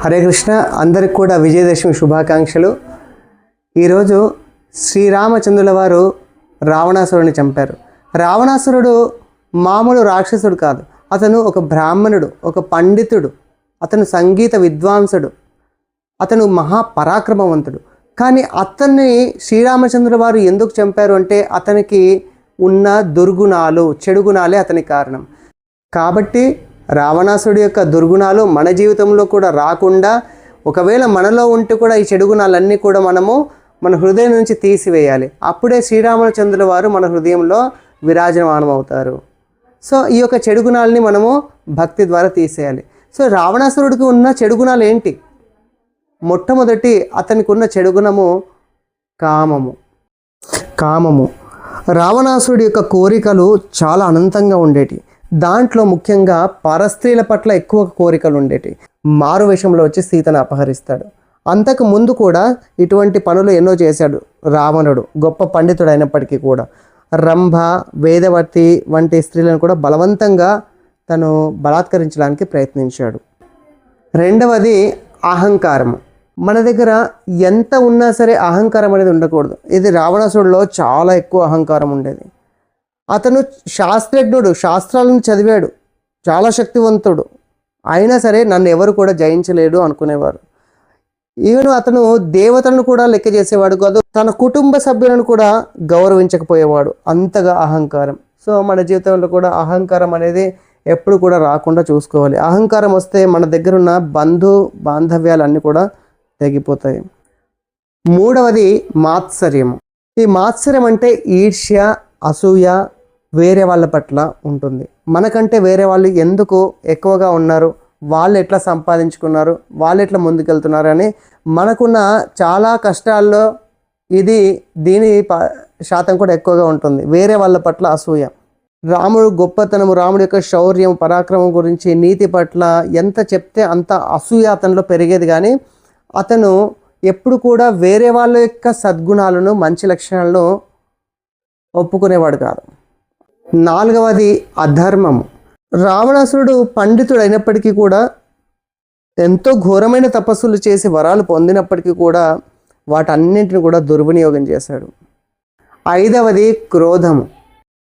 హరే కృష్ణ. అందరికి కూడా విజయదశమి శుభాకాంక్షలు. ఈరోజు శ్రీరామచంద్రుల వారు రావణాసురుడిని చంపారు. రావణాసురుడు మామూలు రాక్షసుడు కాదు, అతను ఒక బ్రాహ్మణుడు, ఒక పండితుడు, అతను సంగీత విద్వాంసుడు, అతను మహాపరాక్రమవంతుడు. కానీ అతన్ని శ్రీరామచంద్రుల వారు ఎందుకు చంపారు అంటే అతనికి ఉన్న దుర్గుణాలు, చెడు గుణాలే అతనికి కారణం. కాబట్టి రావణాసుడి యొక్క దుర్గుణాలు మన జీవితంలో కూడా రాకుండా, ఒకవేళ మనలో ఉంటే కూడా ఈ చెడు గుణాలన్నీ కూడా మనము మన హృదయం నుంచి తీసివేయాలి. అప్పుడే శ్రీరామచంద్రుల వారు మన హృదయంలో విరాజమానం అవుతారు. సో ఈ యొక్క చెడు గుణాలని మనము భక్తి ద్వారా తీసేయాలి. సో రావణాసురుడికి ఉన్న చెడు గుణాలు ఏంటి? మొట్టమొదటి అతనికి ఉన్న చెడు గుణము కామము. రావణాసురుడి యొక్క కోరికలు చాలా అనంతంగా ఉండేటి. దాంట్లో ముఖ్యంగా పరస్త్రీల పట్ల ఎక్కువ కోరికలు ఉండేటి. మారు వేషంలో వచ్చి సీతను అపహరిస్తాడు. అంతకు ముందు కూడా ఇటువంటి పనులు ఎన్నో చేశాడు రావణుడు, గొప్ప పండితుడు అయినప్పటికీ కూడా. రంభ, వేదవతి వంటి స్త్రీలను కూడా బలవంతంగా తను బలాత్కరించడానికి ప్రయత్నించాడు. రెండవది అహంకారం. మన దగ్గర ఎంత ఉన్నా సరే అహంకారం అనేది ఉండకూడదు. ఇది రావణాసురుడిలో చాలా ఎక్కువ అహంకారం ఉండేది. అతను శాస్త్రజ్ఞుడు, శాస్త్రాలను చదివాడు, చాలా శక్తివంతుడు, అయినా సరే నన్ను ఎవరు కూడా జయించలేడు అనుకునేవారు. ఈవెన్ అతను దేవతలను కూడా లెక్క చేసేవాడు కాదు, తన కుటుంబ సభ్యులను కూడా గౌరవించకపోయేవాడు. అంతగా అహంకారం. సో మన జీవితంలో కూడా అహంకారం అనేది ఎప్పుడు కూడా రాకుండా చూసుకోవాలి. అహంకారం వస్తే మన దగ్గర ఉన్న బాంధవ్యాలన్నీ కూడా తెగిపోతాయి. మూడవది మాత్సర్యము. ఈ మాత్సర్యం అంటే ఈర్ష్య, అసూయ వేరే వాళ్ళ పట్ల ఉంటుంది. మనకంటే వేరే వాళ్ళు ఎందుకు ఎక్కువగా ఉన్నారు, వాళ్ళు ఎట్లా సంపాదించుకున్నారు, వాళ్ళు ఎట్లా ముందుకెళ్తున్నారు అని మనకున్న చాలా కష్టాల్లో దీని శాతం కూడా ఎక్కువగా ఉంటుంది. వేరే వాళ్ళ పట్ల అసూయ. రాముడు గొప్పతనము, రాముడి యొక్క శౌర్యం, పరాక్రమం గురించి, నీతి పట్ల ఎంత చెప్తే అంత అసూయ అతనిలో పెరిగేది. కానీ అతను ఎప్పుడు కూడా వేరే వాళ్ళ యొక్క సద్గుణాలను, మంచి లక్షణాలను ఒప్పుకునేవాడు కాదు. నాలుగవది అధర్మము. రావణాసురుడు పండితుడు అయినప్పటికీ కూడా, ఎంతో ఘోరమైన తపస్సులు చేసి వరాలు పొందినప్పటికీ కూడా వాటన్నింటిని కూడా దుర్వినియోగం చేశాడు. ఐదవది క్రోధము.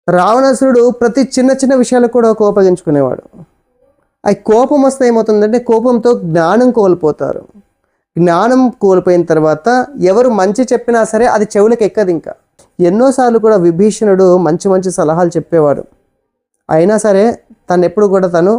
రావణాసురుడు ప్రతి చిన్న చిన్న విషయాలకు కూడా కోపగించుకునేవాడు. ఆ కోపం వస్తే ఏమవుతుందంటే కోపంతో జ్ఞానం కోల్పోతారు. జ్ఞానం కోల్పోయిన తర్వాత ఎవరు మంచి చెప్పినా సరే అది చెవులకు ఎక్కదు. ఇంకా ఎన్నోసార్లు కూడా విభీషణుడు మంచి మంచి సలహాలు చెప్పేవాడు, అయినా సరే తను ఎప్పుడు కూడా తను